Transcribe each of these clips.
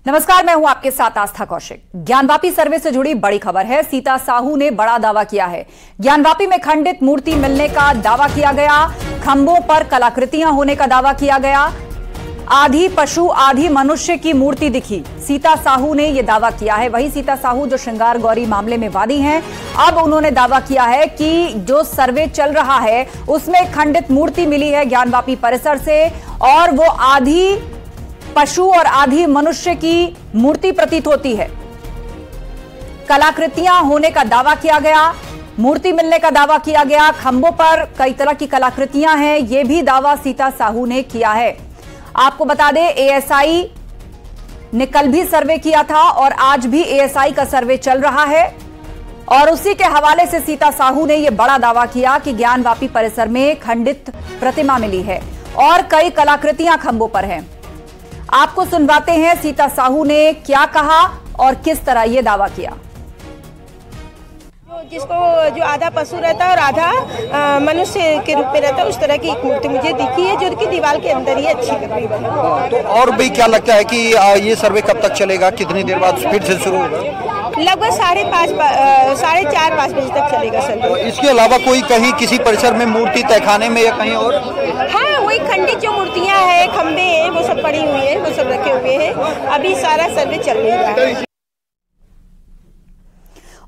नमस्कार, मैं हूं आपके साथ आस्था कौशिक। ज्ञानवापी सर्वे से जुड़ी बड़ी खबर है। सीता साहू ने बड़ा दावा किया है। ज्ञानवापी में खंडित मूर्ति मिलने का दावा किया गया, खंभों पर कलाकृतियां होने का दावा किया गया, आधी पशु आधी मनुष्य की मूर्ति दिखी। सीता साहू ने यह दावा किया है। वही सीता साहू जो श्रृंगार गौरी मामले में वादी हैं, अब उन्होंने दावा किया है कि जो सर्वे चल रहा है उसमें खंडित मूर्ति मिली है ज्ञानवापी परिसर से, और वो आधी पशु और आधी मनुष्य की मूर्ति प्रतीत होती है। कलाकृतियां होने का दावा किया गया, मूर्ति मिलने का दावा किया गया, खंभों पर कई तरह की कलाकृतियां हैं, यह भी दावा सीता साहू ने किया है। आपको बता दें, एएसआई ने कल भी सर्वे किया था और आज भी एएसआई का सर्वे चल रहा है, और उसी के हवाले से सीता साहू ने यह बड़ा दावा किया कि ज्ञानवापी परिसर में खंडित प्रतिमा मिली है और कई कलाकृतियां खंभों पर हैं। आपको सुनवाते हैं सीता साहू ने क्या कहा और किस तरह यह दावा किया। जिसको जो आधा पशु रहता है और आधा मनुष्य के रूप में रहता है, उस तरह की एक मूर्ति मुझे दिखी है जो कि दीवार के अंदर ही अच्छी लग रही है। तो और भी क्या लगता है कि ये सर्वे कब तक चलेगा, कितनी देर बाद फिर से शुरू होगा? लगभग 4:30-5 बजे तक चलेगा सर्वे। तो इसके अलावा कोई कहीं किसी परिसर में मूर्ति तहखाने में या कहीं और? हाँ, वही खंडित जो मूर्तियाँ हैं, खंबे हैं, वो सब पड़ी हुई है, वो सब रखे हुए हैं। अभी सारा सर्वे चल नहीं रहा है।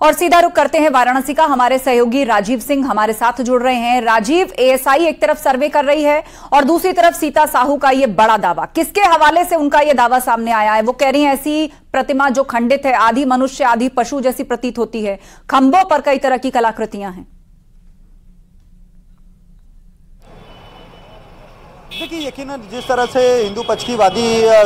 और सीधा रुख करते हैं वाराणसी का। हमारे सहयोगी राजीव सिंह हमारे साथ जुड़ रहे हैं। राजीव, एएसआई एक तरफ सर्वे कर रही है और दूसरी तरफ सीता साहू का यह बड़ा दावा, किसके हवाले से उनका यह दावा सामने आया है? वो कह रही है ऐसी प्रतिमा जो खंडित है, आधी मनुष्य आधी पशु जैसी प्रतीत होती है, खंभों पर कई तरह की कलाकृतियां हैं। देखिए, यकीनन जिस तरह से हिंदू पक्ष की वादी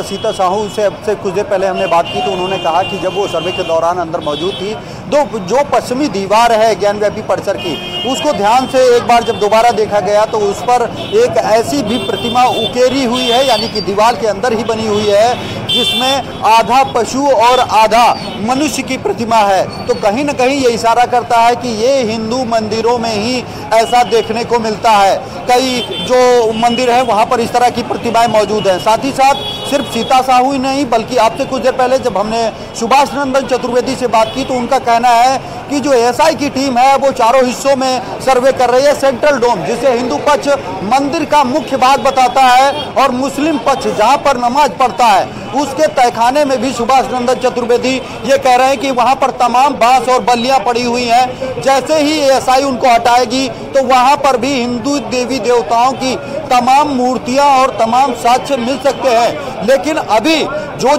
सीता साहू से अब से कुछ देर पहले हमने बात की तो उन्होंने कहा कि जब वो सर्वे के दौरान अंदर मौजूद थी तो जो पश्चिमी दीवार है ज्ञानवापी परिसर की, उसको ध्यान से एक बार जब दोबारा देखा गया तो उस पर एक ऐसी भी प्रतिमा उकेरी हुई है, यानी कि दीवार के अंदर ही बनी हुई है, जिसमें आधा पशु और आधा मनुष्य की प्रतिमा है। तो कहीं ना कहीं ये इशारा करता है कि ये हिंदू मंदिरों में ही ऐसा देखने को मिलता है। कई जो मंदिर है वहाँ पर इस तरह की प्रतिमाएं मौजूद हैं। साथ ही साथ सिर्फ सीता साहू ही नहीं, बल्कि आपसे कुछ देर पहले जब हमने सुभाष नंदन चतुर्वेदी से बात की तो उनका कहना है कि जो एएसआई की टीम है वो चारों हिस्सों में सर्वे कर रही है। सेंट्रल डोम, जिसे हिंदू पक्ष मंदिर का मुख्य भाग बताता है, और मुस्लिम पक्ष जहां पर नमाज पढ़ता है, उसके तहखाने में भी सुभाष नंदन चतुर्वेदी ये कह रहे हैं कि वहां पर तमाम बांस और बल्लियां पड़ी हुई हैं। जैसे ही एएसआई उनको हटाएगी तो वहां पर भी हिंदू देवी देवताओं की तमाम मूर्तियां और तमाम साक्ष्य मिल सकते हैं। लेकिन अभी जो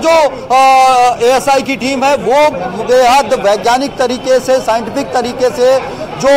एएसआई की टीम है वो बेहद वैज्ञानिक तरीके से, साइंटिफिक तरीके से जो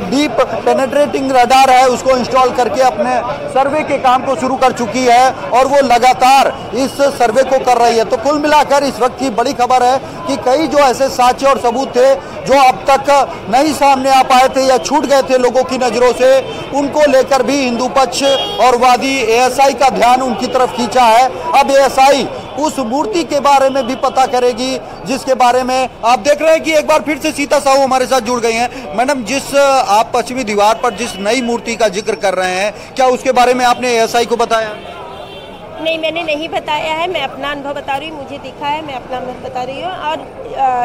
डीप पेनेट्रेटिंग रडार है उसको इंस्टॉल करके अपने सर्वे के काम को शुरू कर चुकी है, और वो लगातार इस सर्वे को कर रही है। तो कुल मिलाकर इस वक्त की बड़ी खबर है कि कई जो ऐसे साक्ष्य और सबूत थे जो अब तक नहीं सामने आ पाए थे या छूट गए थे लोगों की नजरों से, उनको लेकर भी हिंदू पक्ष और वादी एएसआई का ध्यान उनकी तरफ खींचा है। अब एएसआई उस मूर्ति के बारे में भी पता करेगी जिसके बारे में आप देख रहे हैं कि एक बार फिर से सीता साहू हमारे साथ जुड़ गई हैं। मैडम, जिस आप पश्चिमी दीवार पर जिस नई मूर्ति का जिक्र कर रहे हैं, क्या उसके बारे में आपने एएसआई को बताया? नहीं, मैंने नहीं बताया है। मैं अपना अनुभव बता रही हूँ, मुझे दिखा है, मैं अपना अनुभव बता रही हूँ। और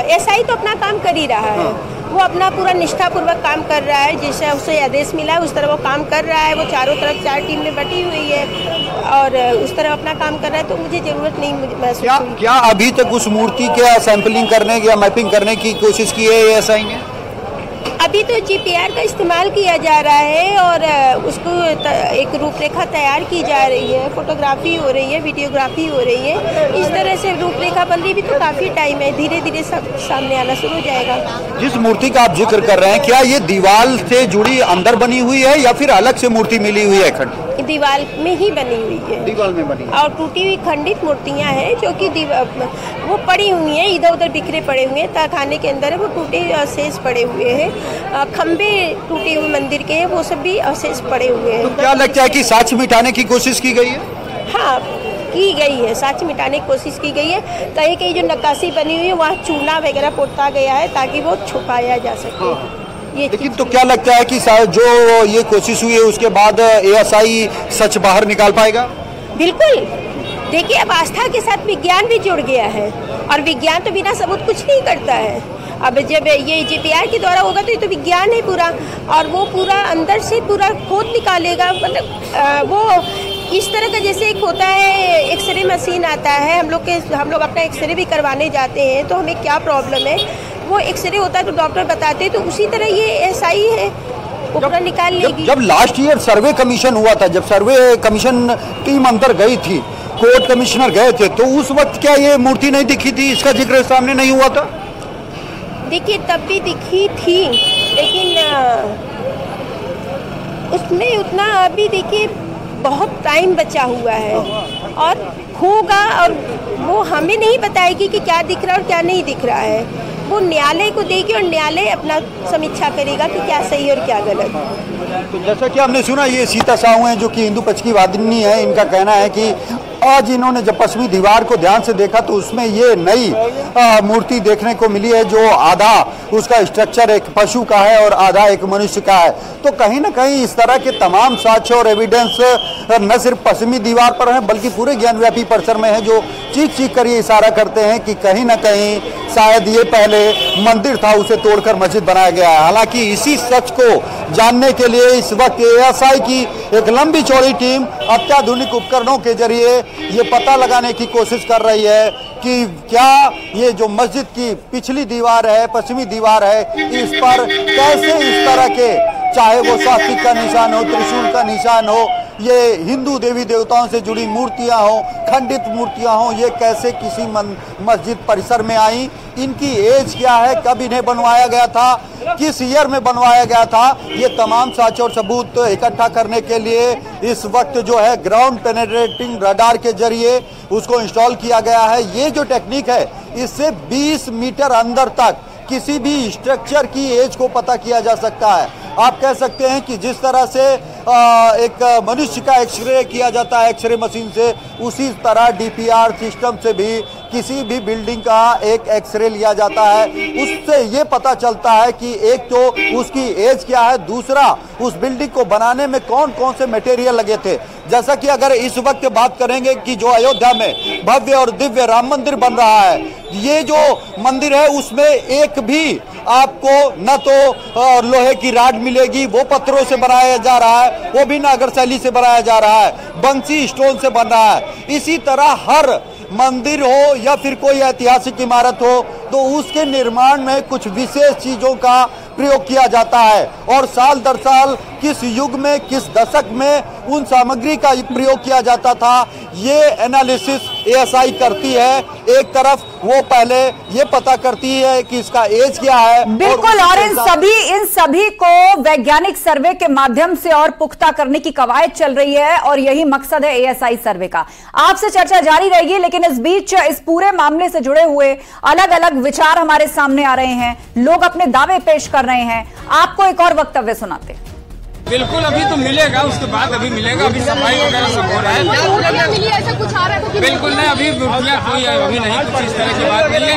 एएसआई तो अपना काम कर ही रहा है, वो अपना पूरा निष्ठापूर्वक काम कर रहा है। जैसे उसे आदेश मिला है उस तरह वो काम कर रहा है। वो चारों तरफ 4 टीम में बटी हुई है और उस तरह अपना काम कर रहा है, तो मुझे जरूरत नहीं महसूस हुई। क्या अभी तक उस मूर्ति के सैंपलिंग करने या मैपिंग करने की कोशिश की है एएसआई ने? अभी तो जीपीआर का इस्तेमाल किया जा रहा है और उसको एक रूपरेखा तैयार की जा रही है, फोटोग्राफी हो रही है, वीडियोग्राफी हो रही है। इस तरह से रूपरेखा बन रही भी तो काफ़ी टाइम है, धीरे धीरे सब सामने आना शुरू हो जाएगा। जिस मूर्ति का आप जिक्र कर रहे हैं, क्या ये दीवार से जुड़ी अंदर बनी हुई है या फिर अलग से मूर्ति मिली हुई है? खंड दीवार में ही बनी हुई है, दीवार में बनी और टूटी हुई खंडित मूर्तियां हैं जो कि वो पड़ी हुई हैं, इधर उधर बिखरे पड़े हुए हैं। तहखाने के अंदर है वो टूटे अवशेष पड़े हुए हैं। खंबे टूटे हुए मंदिर के हैं, वो सब भी अवशेष पड़े हुए हैं। तो क्या लगता है कि साक्ष्य मिटाने की कोशिश की गई है? हाँ, की गई है, साक्ष्य मिटाने की कोशिश की गई है। कहीं कहीं जो नक्काशी बनी हुई है वहाँ चूना वगैरह पोता गया है ताकि वो छुपाया जा सके। हाँ। लेकिन तो क्या लगता है कि जो ये कोशिश हुई है उसके बाद एएसआई सच बाहर निकाल पाएगा? बिल्कुल, देखिए, अब आस्था के साथ विज्ञान भी जुड़ गया है और विज्ञान तो बिना सबूत कुछ नहीं करता है। अब जब ये जीपीआर के द्वारा होगा तो ये तो विज्ञान है पूरा, और वो पूरा अंदर से पूरा खोद निकालेगा। मतलब वो इस तरह का जैसे एक होता है, एक्सरे मशीन आता है, हम लोग अपना एक्सरे भी करवाने जाते हैं तो हमें क्या प्रॉब्लम है, वो एक्सरे होता है तो डॉक्टर बताते हैं, तो उसी तरह ये एसआई है, वो पूरा निकाल लेगी। जब लास्ट ईयर सर्वे कमीशन हुआ था, जब सर्वे कमीशन टीम अंदर गई थी, कोर्ट कमिश्नर गए थे, तो उस वक्त क्या ये मूर्ति नहीं दिखी थी, इसका जिक्र सामने नहीं हुआ था? देखिए, तब भी दिखी थी, लेकिन उसमें उतना अभी देखिए बहुत टाइम बचा हुआ है और होगा, और वो हमें नहीं बताएगी कि क्या दिख रहा है और क्या नहीं दिख रहा है। वो न्यायालय को देगी और न्यायालय अपना समीक्षा करेगा कि क्या सही और क्या गलत। तो जैसा कि हमने सुना, ये सीता साहू हैं जो कि हिंदू पक्ष की वादिनी है। इनका कहना है कि आज इन्होंने जब पश्चिमी दीवार को ध्यान से देखा तो उसमें ये नई मूर्ति देखने को मिली है, जो आधा उसका स्ट्रक्चर एक पशु का है और आधा एक मनुष्य का है। तो कहीं ना कहीं इस तरह के तमाम साक्ष्य और एविडेंस न सिर्फ पश्चिमी दीवार पर है बल्कि पूरे ज्ञानव्यापी परिसर में है, जो चीख चीख कर ये इशारा करते हैं कि कहीं ना कहीं शायद ये पहले मंदिर था, उसे तोड़कर मस्जिद बनाया गया है। हालांकि इसी सच को जानने के लिए इस वक्त एएसआई की एक लंबी चौड़ी टीम अत्याधुनिक उपकरणों के जरिए ये पता लगाने की कोशिश कर रही है कि क्या ये जो मस्जिद की पिछली दीवार है, पश्चिमी दीवार है, इस पर कैसे इस तरह के, चाहे वो स्वास्तिक का निशान हो, त्रिशूल का निशान हो, ये हिंदू देवी देवताओं से जुड़ी मूर्तियां हो, खंडित मूर्तियां हो, ये कैसे किसी मस्जिद परिसर में आई, इनकी एज क्या है, कब इन्हें बनवाया गया था, किस ईयर में बनवाया गया था, ये तमाम साक्ष्य और सबूत इकट्ठा करने के लिए इस वक्त जो है ग्राउंड पेनेट्रेटिंग रडार के जरिए उसको इंस्टॉल किया गया है। ये जो टेक्निक है, इससे 20 मीटर अंदर तक किसी भी स्ट्रक्चर की एज को पता किया जा सकता है। आप कह सकते हैं कि जिस तरह से एक मनुष्य का एक्सरे किया जाता है एक्सरे मशीन से, उसी तरह डीपीआर सिस्टम से भी किसी भी बिल्डिंग का एक एक्सरे लिया जाता है। उससे ये पता चलता है कि एक तो उसकी एज क्या है, दूसरा उस बिल्डिंग को बनाने में कौन कौन से मटेरियल लगे थे। जैसा कि अगर इस वक्त बात करेंगे कि जो अयोध्या में भव्य और दिव्य राम मंदिर बन रहा है, ये जो मंदिर है उसमें एक भी आपको न तो लोहे की राड मिलेगी, वो पत्थरों से बनाया जा रहा है, वो भी नागर शैली से बनाया जा रहा है, बंसी स्टोन से बन रहा है। इसी तरह हर मंदिर हो या फिर कोई ऐतिहासिक इमारत हो तो उसके निर्माण में कुछ विशेष चीजों का प्रयोग किया जाता है, और साल दर साल किस युग में, किस दशक में उन सामग्री का प्रयोग किया जाता था, ये एनालिसिस एएसआई करती है। एक तरफ वो पहले ये पता करती है कि इसका एज क्या है, बिल्कुल, और इन सभी को वैज्ञानिक सर्वे के माध्यम से और पुख्ता करने की कवायद चल रही है, और यही मकसद है एएसआई सर्वे का। आपसे चर्चा जारी रहेगी, लेकिन इस बीच इस पूरे मामले से जुड़े हुए अलग अलग विचार हमारे सामने आ रहे हैं, लोग अपने दावे पेश कर रहे हैं। आपको एक और वक्तव्य सुनाते। बिल्कुल, अभी तो मिलेगा, उसके बाद अभी मिलेगा, अभी सफाई वगैरह सब हो रहा है। ऐसा कुछ आ रहा है? बिल्कुल नहीं, अभी मूर्तियाँ कोई अभी नहीं, कुछ इस तरह की बात नहीं है।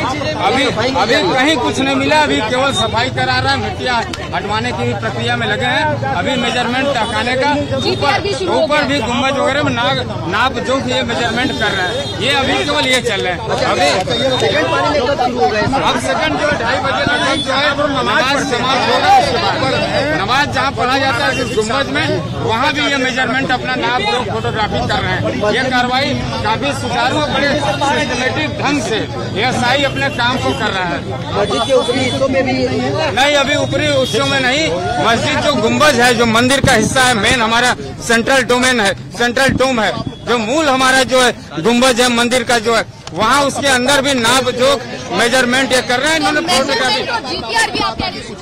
अभी कहीं कुछ नहीं मिला, अभी केवल सफाई करा रहा है, मिट्टियाँ हटवाने की प्रक्रिया में लगे हैं। अभी मेजरमेंट हटाने का, ऊपर भी गुम्बद वगैरह में नाप जो ये मेजरमेंट कर रहे हैं, ये अभी केवल ये चल रहे हैं। अभी अब सेकंड जो 2:30 बजे लगभग जो है नमाज समाप्त होगा, उसके बाद नमाज जहाँ पढ़ा जाता है गुम्बद में, वहाँ भी ये मेजरमेंट अपना नाप जो फोटोग्राफी कर रहे हैं। ये कार्रवाई काफी सुचारू और बड़े सिस्टमेटिक ढंग से एएसआई अपने काम को कर रहा है। मस्जिद के ऊपरी हिस्सों में भी नहीं, अभी ऊपरी हिस्सों में नहीं, मस्जिद जो गुम्बद है, जो मंदिर का हिस्सा है, मेन हमारा सेंट्रल डोमेन है, सेंट्रल डोम है, जो मूल हमारा जो है गुम्बद है मंदिर का जो है, वहाँ उसके अंदर भी नाप जोक मेजरमेंट ये कर रहे हैं इन्होंने। फोटोग्राफी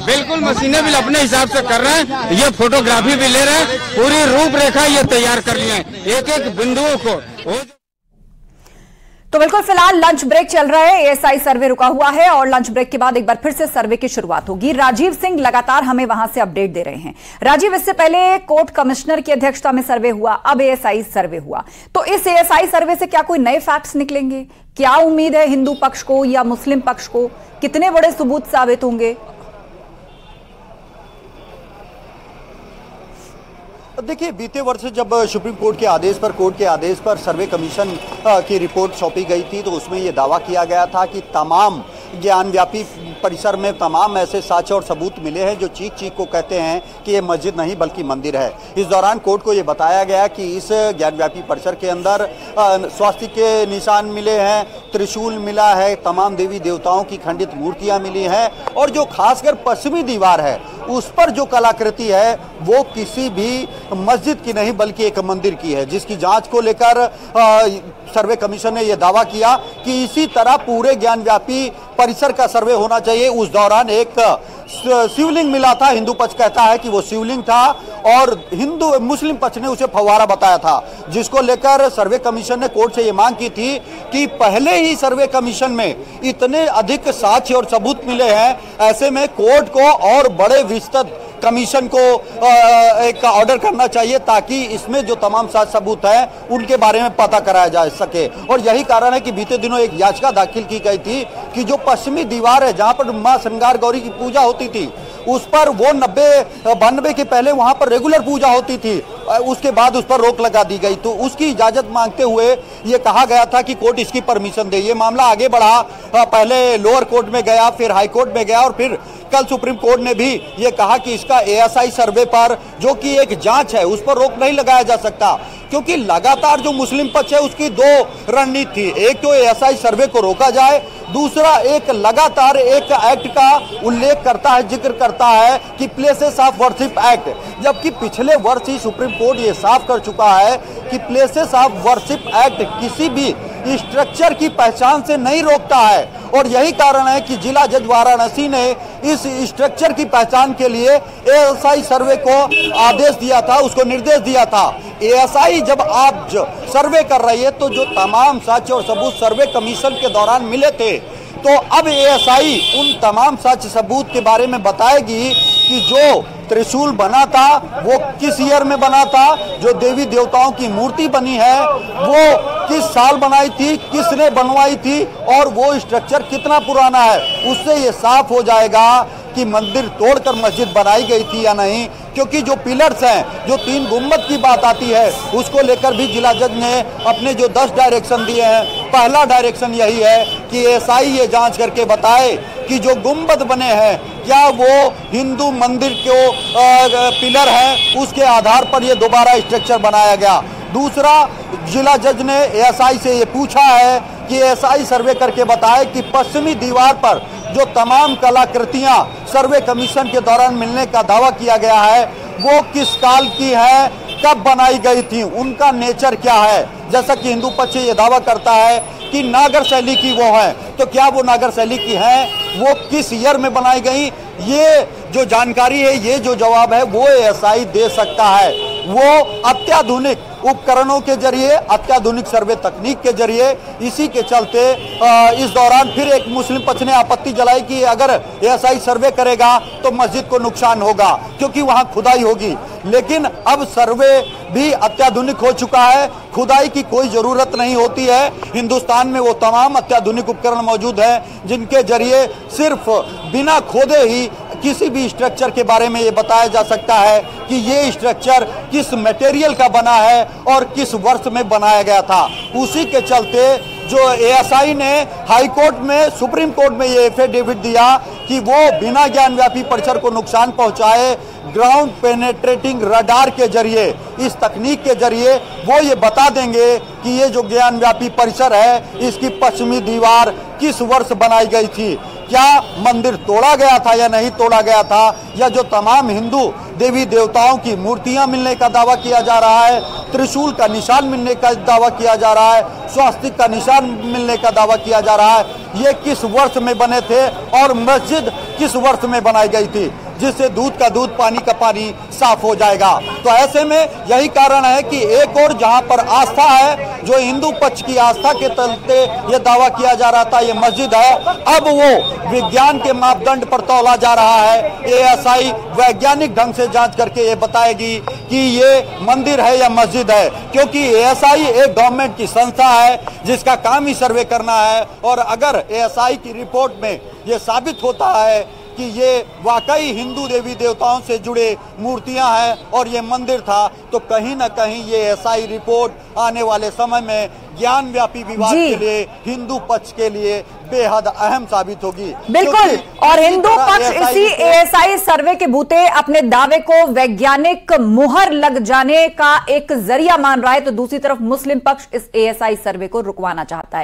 बिल्कुल मशीनें भी अपने हिसाब से कर रहे हैं, ये फोटोग्राफी भी ले रहे हैं, पूरी रूपरेखा ये तैयार कर लिए हैं एक एक बिंदुओं को। तो बिल्कुल, फिलहाल लंच ब्रेक चल रहा है, एएसआई सर्वे रुका हुआ है और लंच ब्रेक के बाद एक बार फिर से सर्वे की शुरुआत होगी। राजीव सिंह लगातार हमें वहां से अपडेट दे रहे हैं। राजीव, इससे पहले कोर्ट कमिश्नर की अध्यक्षता में सर्वे हुआ, अब एएसआई सर्वे हुआ, तो इस एएसआई सर्वे से क्या कोई नए फैक्ट्स निकलेंगे? क्या उम्मीद है हिंदू पक्ष को या मुस्लिम पक्ष को? कितने बड़े सबूत साबित होंगे? देखिए, बीते वर्ष जब सुप्रीम कोर्ट के आदेश पर सर्वे कमीशन की रिपोर्ट सौंपी गई थी तो उसमें ये दावा किया गया था कि तमाम ज्ञानव्यापी परिसर में तमाम ऐसे साक्ष्य और सबूत मिले हैं जो चीख चीख को कहते हैं कि ये मस्जिद नहीं बल्कि मंदिर है। इस दौरान कोर्ट को ये बताया गया कि इस ज्ञानव्यापी परिसर के अंदर स्वास्तिक के निशान मिले हैं, त्रिशूल मिला है, तमाम देवी देवताओं की खंडित मूर्तियां मिली हैं और जो खासकर पश्चिमी दीवार है उस पर जो कलाकृति है वो किसी भी मस्जिद की नहीं बल्कि एक मंदिर की है, जिसकी जांच को लेकर सर्वे कमीशन ने यह दावा किया कि इसी तरह पूरे ज्ञानव्यापी परिसर का सर्वे होना चाहिए। उस दौरान एक शिवलिंग मिला था, हिंदू पक्ष कहता है कि वो शिवलिंग था और मुस्लिम पक्ष ने उसे फव्वारा बताया था, जिसको लेकर सर्वे कमीशन ने कोर्ट से ये मांग की थी कि पहले ही सर्वे कमीशन में इतने अधिक साक्ष्य और सबूत मिले हैं, ऐसे में कोर्ट को और बड़े विस्तृत कमीशन को एक ऑर्डर करना चाहिए ताकि इसमें जो तमाम साक्ष्य सबूत हैं उनके बारे में पता कराया जा सके। और यही कारण है कि बीते दिनों एक याचिका दाखिल की गई थी कि जो पश्चिमी दीवार है जहां पर मां श्रृंगार गौरी की पूजा होती थी उस पर वो 92 के पहले वहां पर रेगुलर पूजा होती थी, उसके बाद उस पर रोक लगा दी गई, तो उसकी इजाजत मांगते हुए ये कहा गया था कि कोर्ट इसकी परमिशन दे। ये मामला आगे बढ़ा, पहले लोअर कोर्ट में गया, फिर हाई कोर्ट में गया और फिर कल सुप्रीम कोर्ट ने भी ये कहा कि इसका एएसआई सर्वे पर जो कि एक जांच है उस पर रोक नहीं लगाया जा सकता, क्योंकि लगातार जो मुस्लिम पक्ष है उसकी दो रणनीति थी, एक तो एएसआई सर्वे को रोका जाए, दूसरा एक लगातार एक एक्ट का उल्लेख करता है, जिक्र करता है कि प्लेसेस ऑफ वर्शिप एक्ट, जबकि पिछले वर्ष ही सुप्रीम कोर्ट ये साफ कर चुका है कि प्लेसेस ऑफ वर्शिप एक्ट किसी भी स्ट्रक्चर की पहचान से नहीं रोकता है। और यही कारण है कि जिला जज वाराणसी ने इस स्ट्रक्चर की पहचान के लिए एएसआई सर्वे को आदेश दिया था, उसको निर्देश दिया था। एएसआई जब आप सर्वे कर रही है तो जो तमाम साक्ष्य और सबूत सर्वे कमीशन के दौरान मिले थे, तो अब एएसआई उन तमाम साक्ष्य सबूत के बारे में बताएगी कि जो त्रिशूल बना था वो किस ईयर में बना था, जो देवी देवताओं की मूर्ति बनी है वो किस साल बनाई थी, किसने बनवाई थी और वो स्ट्रक्चर कितना पुराना है। उससे ये साफ हो जाएगा कि मंदिर तोड़कर मस्जिद बनाई गई थी या नहीं, क्योंकि जो पिलर्स हैं, जो 3 गुम्बद की बात आती है उसको लेकर भी जिला जज ने अपने जो 10 डायरेक्शन दिए हैं, पहला डायरेक्शन यही है कि एएसआई ये जांच करके बताए कि जो गुम्बद बने हैं क्या वो हिंदू मंदिर के पिलर हैं, उसके आधार पर ये दोबारा स्ट्रक्चर बनाया गया। दूसरा, जिला जज ने एएसआई से ये पूछा है कि एएसआई सर्वे करके बताए कि पश्चिमी दीवार पर जो तमाम कलाकृतियां सर्वे कमीशन के दौरान मिलने का दावा किया गया है वो किस काल की है, कब बनाई गई थी, उनका नेचर क्या है। जैसा कि हिंदू पक्ष ये दावा करता है कि नागर शैली की वो है, तो क्या वो नागर शैली की है, वो किस ईयर में बनाई गई, ये जो जानकारी है, ये जो जवाब है वो एएसआई दे सकता है। वो अत्याधुनिक उपकरणों के जरिए, अत्याधुनिक सर्वे तकनीक के जरिए, इसी के चलते इस दौरान फिर एक मुस्लिम पक्ष ने आपत्ति जलाई कि अगर एएसआई सर्वे करेगा तो मस्जिद को नुकसान होगा क्योंकि वहां खुदाई होगी। लेकिन अब सर्वे भी अत्याधुनिक हो चुका है, खुदाई की कोई जरूरत नहीं होती है। हिंदुस्तान में वो तमाम अत्याधुनिक उपकरण मौजूद हैं जिनके जरिए सिर्फ बिना खोदे ही किसी भी स्ट्रक्चर के बारे में ये बताया जा सकता है कि ये स्ट्रक्चर किस मटेरियल का बना है और किस वर्ष में बनाया गया था। उसी के चलते जो एएसआई ने हाई कोर्ट में, सुप्रीम कोर्ट में ये एफिडेविट दिया कि वो बिना ज्ञानव्यापी परिसर को नुकसान पहुंचाए ग्राउंड पेनेट्रेटिंग रडार के जरिए, इस तकनीक के जरिए वो ये बता देंगे कि ये जो ज्ञानव्यापी परिसर है इसकी पश्चिमी दीवार किस वर्ष बनाई गई थी, क्या मंदिर तोड़ा गया था या नहीं तोड़ा गया था, या जो तमाम हिंदू देवी देवताओं की मूर्तियां मिलने का दावा किया जा रहा है, त्रिशूल का निशान मिलने का दावा किया जा रहा है, स्वास्तिक का निशान मिलने का दावा किया जा रहा है, ये किस वर्ष में बने थे और मस्जिद किस वर्ष में बनाई गई थी, जिससे दूध का दूध पानी का पानी साफ हो जाएगा। तो ऐसे में यही कारण है कि एक और जहां पर आस्था है, जो हिंदू पक्ष की आस्था के चलते ये दावा किया जा रहा था ये मस्जिद है, अब वो विज्ञान के मापदंड पर तौला जा रहा है। एएसआई वैज्ञानिक ढंग से जांच करके ये बताएगी कि ये मंदिर है या मस्जिद है, क्योंकि एएसआई एक गवर्नमेंट की संस्था है जिसका काम ही सर्वे करना है। और अगर एएसआई की रिपोर्ट में ये साबित होता है कि ये वाकई हिंदू देवी देवताओं से जुड़े मूर्तियां हैं और ये मंदिर था, तो कहीं ना कहीं ये एसआई रिपोर्ट आने वाले समय में ज्ञान व्यापी विवाद के लिए, हिंदू पक्ष के लिए बेहद अहम साबित होगी। बिल्कुल, और हिंदू पक्ष इसी एएसआई सर्वे के बूते अपने दावे को वैज्ञानिक मुहर लग जाने का एक जरिया मान रहा है, तो दूसरी तरफ मुस्लिम पक्ष इस एएसआई सर्वे को रुकवाना चाहता है।